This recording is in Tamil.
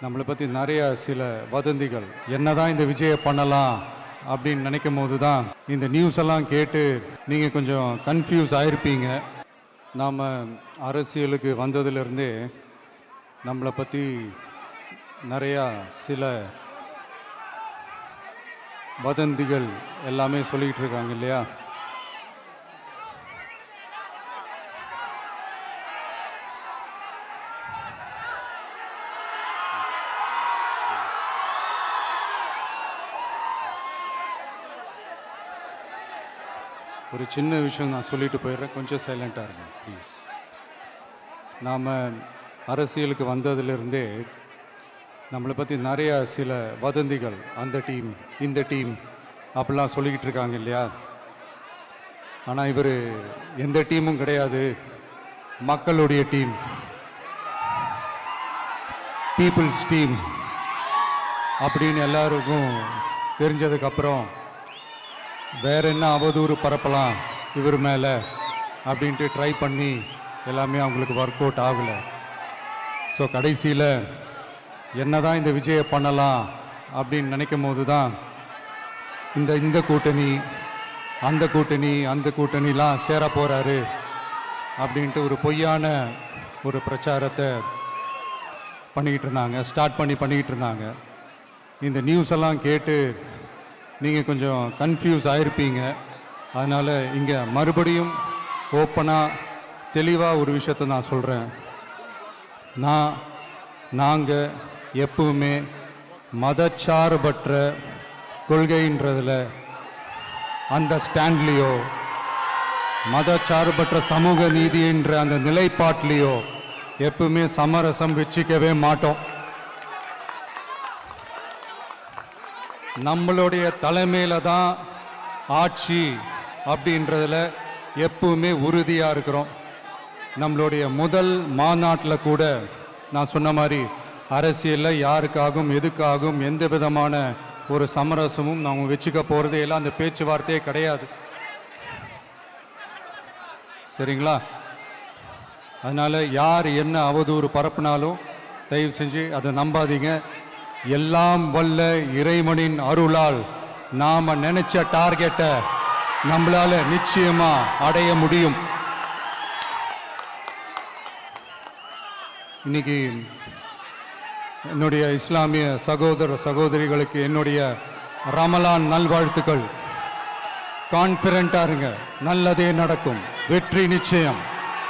நம்மளை பற்றி நிறைய சில வதந்திகள் என்னதான் இந்த விஜயை பண்ணலாம் அப்படின்னு நினைக்கும் போது தான் இந்த நியூஸ் எல்லாம் கேட்டு நீங்கள் கொஞ்சம் கன்ஃபியூஸ் ஆயிருப்பீங்க. நாம் அரசியலுக்கு வந்ததுலேருந்தே நம்மளை பற்றி நிறையா சில வதந்திகள் எல்லாமே சொல்லிக்கிட்டு இருக்காங்க இல்லையா? ஒரு சின்ன விஷயம் நான் சொல்லிட்டு போயிடுறேன், கொஞ்சம் சைலண்ட்டாக இருங்க ப்ளீஸ். நாம் அரசியலுக்கு வந்ததுலேருந்தே நம்மளை பற்றி நிறைய சில வதந்திகள், அந்த டீம் இந்த டீம் அப்படிலாம் சொல்லிக்கிட்டு இருக்காங்க இல்லையா? ஆனால் இவர் எந்த டீமும் கிடையாது, மக்களுடைய டீம், பீப்புள்ஸ் டீம் அப்படின்னு எல்லாருக்கும் தெரிஞ்சதுக்கப்புறம் வேற என்ன அவதூறு பரப்பலாம் இவர் மேலே அப்படின்ட்டு ட்ரை பண்ணி எல்லாமே அவங்களுக்கு ஒர்க் அவுட் ஆகலை. ஸோ கடைசியில் என்னதான் இந்த விஜயை பண்ணலாம் அப்படின்னு நினைக்கும் போது தான் இந்த கூட்டணி அந்த கூட்டணிலாம் சேர போகிறாரு அப்படின்ட்டு ஒரு பொய்யான ஒரு பிரச்சாரத்தை பண்ணிக்கிட்டு இருந்தாங்க. இந்த நியூஸ் எல்லாம் கேட்டு நீங்கள் கொஞ்சம் கன்ஃபியூஸ் ஆயிருப்பீங்க. அதனால் இங்கே மறுபடியும் ஓப்பனாக தெளிவாக ஒரு விஷயத்தை நான் சொல்கிறேன். நாங்கள் எப்பவுமே மதச்சார்பற்ற கொள்கைன்றதில், அந்த ஸ்டாண்ட்லேயோ, மதச்சார்பற்ற சமூக நீதி என்ற அந்த நிலைப்பாட்டிலையோ எப்பவுமே சமரசம் வச்சுக்கவே மாட்டோம். நம்மளுடைய தலைமையில தான் ஆட்சி அப்படின்றதுல எப்பவுமே உறுதியாக இருக்கிறோம். நம்மளுடைய முதல் மாநாட்டில் கூட நான் சொன்ன மாதிரி அரசியலில் யாருக்காகவும் எதுக்காகவும் எந்த விதமான ஒரு சமரசமும் நாம் வச்சுக்க போகிறதே இல்லை, அந்த பேச்சுவார்த்தையே கிடையாது. சரிங்களா? அதனால் யார் என்ன அவதூறு பரப்புனாலும் தயவு செஞ்சு அதை நம்பாதீங்க. எல்லாம் வல்ல இறைவனின் அருளால் நாம நினைச்ச டார்கெட்டை நம்மளால நிச்சயமா அடைய முடியும். இன்னைக்கு என்னுடைய இஸ்லாமிய சகோதர சகோதரிகளுக்கு என்னுடைய ரமலான் நல்வாழ்த்துக்கள். கான்ஃபிடென்ட்டா இருங்க, நல்லதே நடக்கும், வெற்றி நிச்சயம்.